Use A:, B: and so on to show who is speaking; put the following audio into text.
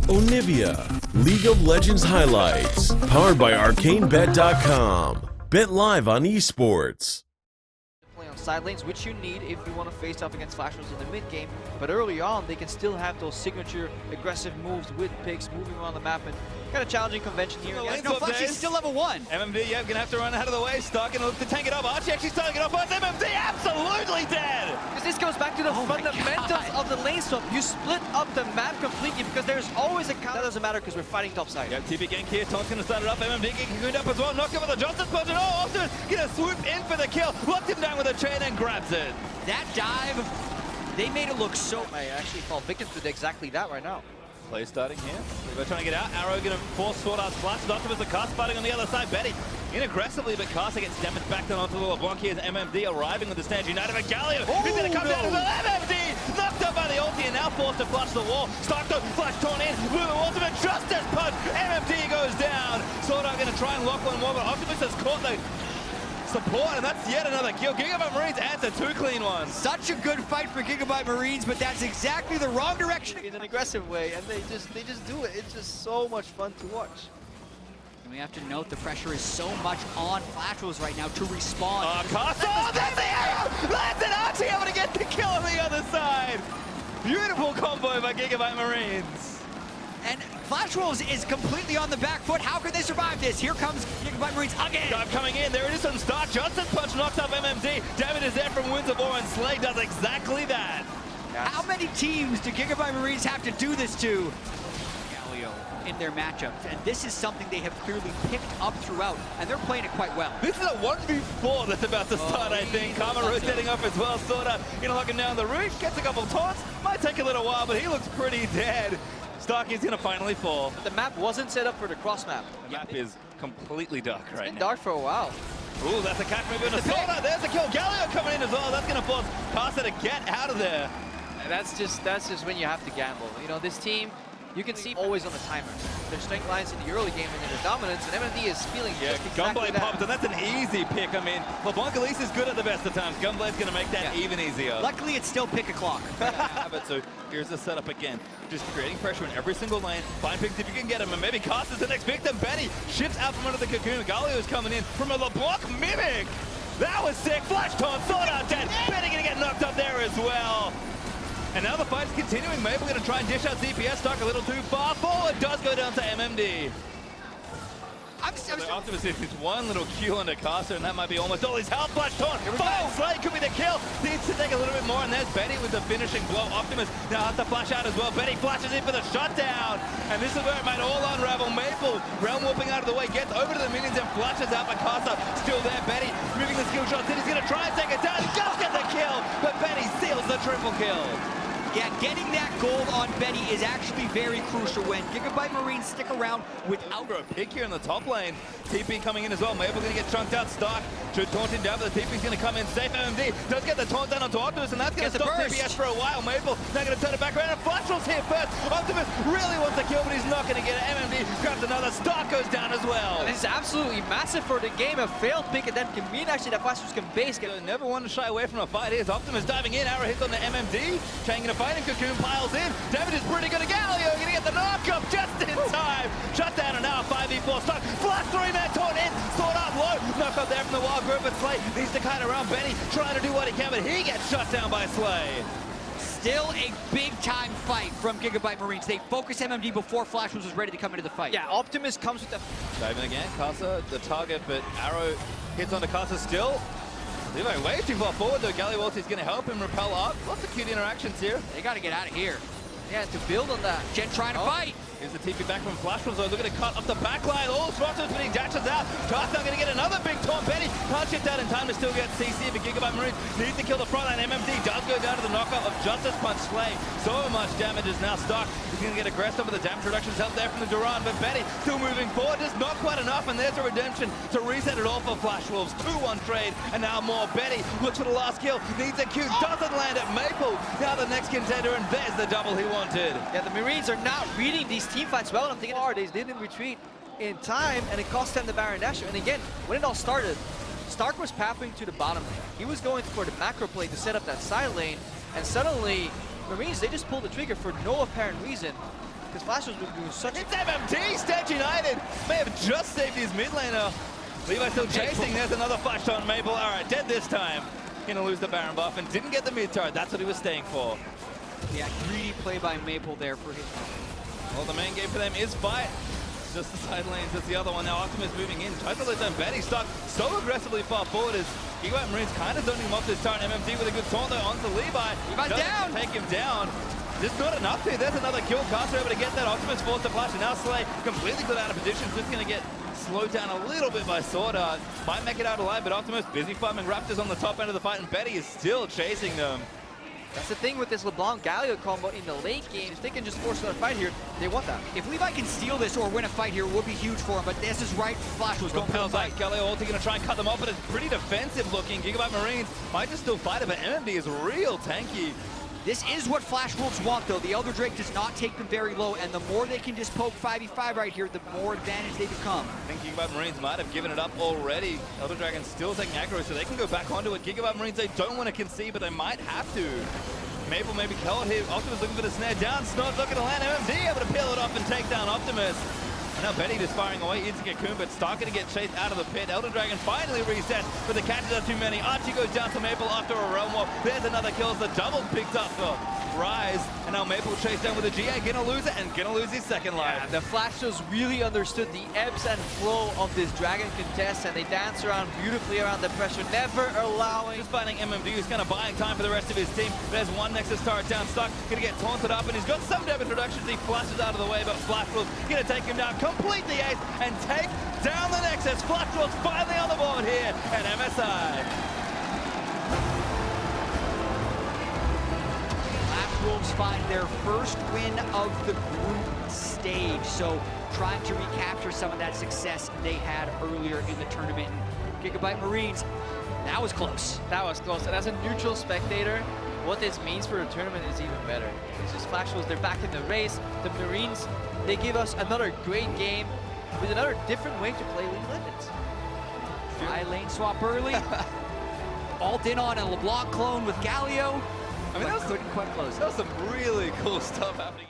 A: Onivia, League of Legends highlights, powered by ArcaneBet.com. Bet live on esports.
B: Play on side lanes, which you need if you want to face off against Flash Wolves in the mid game. But early on, they can still have those signature aggressive moves with picks moving around the map, and kind of challenging convention here.
C: Yeah, no, Flash is still level 1.
D: MMD, yeah, gonna have to run out of the way. Stark gonna look to tank it up. Archie actually starting it off, but MMD absolutely dead!
B: Because this goes back to the fundamentals of the lane swap. You split up the map completely because there's always a counter. That doesn't matter because we're fighting top side.
D: Yeah, TP gank here. Tont's gonna start it up. MMD getting cocooned up as well. Knocked over the Justice Punch. And oh, Optimus gonna swoop in for the kill. Locked him down with a chain and grabs it.
C: That dive, they made it look so...
B: I actually fall victim to exactly that right now.
D: Play starting here. They're trying to get out. Arrow gonna force Sword Art Splash. Optimus the cast fighting on the other side. Betty in aggressively, but Caster gets damaged back down onto the LeBlanc. Here's MMD arriving with the Stand United. But Galio, he's gonna come down to the MMD! Knocked up by the ulti and now forced to flush the wall. Stark though, flash torn in. Blue ultimate Justice Punch. MMD goes down. Sword Art gonna try and lock one more, but Optimus has caught the support, and that's yet another kill. Gigabyte Marines answer 2 clean ones.
C: Such a good fight for Gigabyte Marines, but that's exactly the wrong direction.
B: In an aggressive way, and they just do it. It's just so much fun to watch.
C: And we have to note the pressure is so much on Flash Wolves right now to respond.
D: Caster, oh, that's the arrow! That's an Archie able to get the kill on the other side. Beautiful combo by Gigabyte Marines.
C: And Flash Wolves is completely on the back foot. How can they survive this? Here comes Gigabyte Marines again.
D: Dive coming in. There it is from Stark. Justice Punch knocks up MMD. Damage is there from Winds of War, and Slay does exactly that.
C: Yes. How many teams do Gigabyte Marines have to do this to? Galio in their matchups, and this is something they have clearly picked up throughout, and they're playing it quite well.
D: This is a 1v4 that's about to start, I think. Karma rotating up as well. Sorta gonna lock him down the roof. Gets a couple taunts. Might take a little while, but he looks pretty dead. Starky's gonna finally fall.
B: But the map wasn't set up for the cross map.
D: The map is completely dark right now.
B: It's been dark for a while.
D: Ooh, that's a catch move in a Sorta. There's a kill. Galio coming in as well. That's gonna force Caster to get out of there.
B: And that's just when you have to gamble. You know, this team, you can see always on the timer. Their strength lines in the early game and in their dominance, and MMD is feeling just exactly
D: Gunblade popped, and that's an easy pick. I mean, LeBlanc at least is good at the best of times. Gunblade's gonna make that even easier.
C: Luckily, it's still pick o'clock.
D: So here's the setup again. Just creating pressure in every single lane. Find picks if you can get him, and maybe Caster's the next victim. Betty shifts out from under the cocoon. Galio's coming in from a LeBlanc mimic. That was sick. Flash taunt, Sword Art dead. Betty gonna get knocked up there as well. And now the fight's continuing. Mabel gonna try and dish out CPS. Stuck a little too far forward. Does go down to MMD. Optimus is one little Q on the Caster, and that might be almost all his health. Flash taunt. Oh, Slay could be the kill. Needs to take a little bit more, and there's Betty with the finishing blow. Optimus now has to flash out as well. Betty flashes in for the shutdown, and this is where it might all unravel. Maple realm whooping out of the way, gets over to the minions and flashes out, but Caster still there. Betty moving the skill shot. He's gonna try and take it down. Just get the kill, but Betty seals the triple kill.
C: Yeah, getting that gold on Betty is actually very crucial when Gigabyte Marines stick around without
D: a pick here in the top lane. TP coming in as well. Mabel gonna get chunked out. Stark should taunt him down, but the TP's gonna come in safe. MMD does get the taunt down onto Optimus, and that's gonna stop TPS for a while. Mabel now gonna turn it back around, and Flash Wolves here first. Optimus really wants to kill, but he's not gonna get it. MMD grabs another. Stark goes down as well.
B: This is absolutely massive for the game. A failed pick, and then can mean actually that Flash Wolves can base.
D: Never want to shy away from a fight. Here's Optimus diving in. Arrow hits on the MMD. Chain gonna fight him. Cocoon piles in. Damage is pretty good. Galio gonna get the knock up just in time. Shut down, and now a 5v4 Stark. Flash 3-man taunt in. Sword Art low. Knock up there from the wild group, but Slay needs to kite around Benny, trying to do what he can, but he gets shut down by Slay.
C: Still a big-time fight from Gigabyte Marines. They focus MMD before Flash was ready to come into the fight.
B: Yeah, Optimus comes with the...
D: Diving again, Caster, the target, but Arrow hits onto Caster still. Levi way too far forward though. Galio ulti is going to help him repel up. Lots of cute interactions here.
C: They got to get out of here.
B: Yeah, to build on that.
C: Jen trying to fight.
D: Here's the TP back from Flash Wolves. Looking to cut up the back line. All Swatters, but he dashes out. Caster going to get another big taunt. Betty can't shift out in time to still get CC, but Gigabyte Marines needs to kill the front line. MMD does go down to the knockout of Justice Punch. Slay. So much damage is now stuck. He's going to get aggressive with the damage reductions help there from the Duran, but Betty still moving forward. Just not quite enough, and there's a redemption to reset it all for Flash Wolves. 2-1 trade, and now more. Betty looks for the last kill. Needs a Q. Doesn't land at Maple. Now the next contender, and there's the double he wanted.
B: Yeah, the Marines are not reading these team fights well. I'm thinking they didn't retreat in time, and it cost them the Baron Dasher. And again, when it all started, Stark was pathing to the bottom lane. He was going for the macro play to set up that side lane, and suddenly Marines, they just pulled the trigger for no apparent reason. because Flash was doing such a...
D: It's MMD! Stage United may have just saved his mid laner. Levi still chasing. There's another flash on Maple. All right, dead this time. Gonna lose the Baron buff and didn't get the mid turret. That's what he was staying for.
C: Yeah, greedy play by Maple there for his...
D: Well, the main game for them is fight. Just the side lanes. That's the other one. Now Optimus moving in. Tries to let down Betty. Stuck so aggressively far forward as Gigabyte Marines kind of zoning him off this turret. MMD with a good taunt though onto Levi.
C: Levi's down!
D: Take him down. Just not enough here. There's another kill. Caster able to get that. Optimus forced to flash, and now Slay completely got out of position. Just going to get slowed down a little bit by Sword. Might make it out alive, but Optimus busy farming Raptors on the top end of the fight, and Betty is still chasing them.
B: That's the thing with this LeBlanc Galio combo in the late game. If they can just force another fight here, they want that.
C: If Levi can steal this or win a fight here, it would be huge for him, but this is right. Flash was going for the fight.
D: Galio ulti going to try and cut them off, but it's pretty defensive looking. Gigabyte Marines might just still fight it, but MMD is real tanky.
C: This is what Flash Wolves want, though. The Elder Drake does not take them very low, and the more they can just poke 5v5 right here, the more advantage they become.
D: I think Gigabyte Marines might have given it up already. Elder Dragon still taking aggro, so they can go back onto it. Gigabyte Marines, they don't want to concede, but they might have to. Maple maybe killed here. Optimus looking for the snare down. Snot looking to land. MMD able to peel it off and take down Optimus. And now Betty just firing away into Cocoon, but Stark going to get chased out of the pit. Elder Dragon finally resets, but the catches are too many. Archie goes down to Maple after a realm war. There's another kill. The double picked up for Rise. And now Maple chased down with a GA. Gonna lose it and gonna lose his second life.
B: Yeah, the Flashers really understood the ebbs and flow of this Dragon contest, and they dance around beautifully around the pressure, never allowing...
D: Just finding MMD, who's kind of buying time for the rest of his team. There's one Nexus turret down. Stuck, gonna get taunted up, and he's got some damage reductions. He flashes out of the way, but Flashwolves gonna take him down, complete the ace, and take down the Nexus. Flashwolves finally on the board here at MSI.
C: Wolves find their first win of the group stage, so trying to recapture some of that success they had earlier in the tournament. Gigabyte Marines, that was close.
B: That was close, and as a neutral spectator, what this means for the tournament is even better. It's just Flash Wolves, they're back in the race. The Marines, they give us another great game with another different way to play League of Legends.
C: High lane swap early. Alt in on a LeBlanc clone with Galio.
D: I mean,
C: couldn't quite close.
D: That was some really cool stuff happening.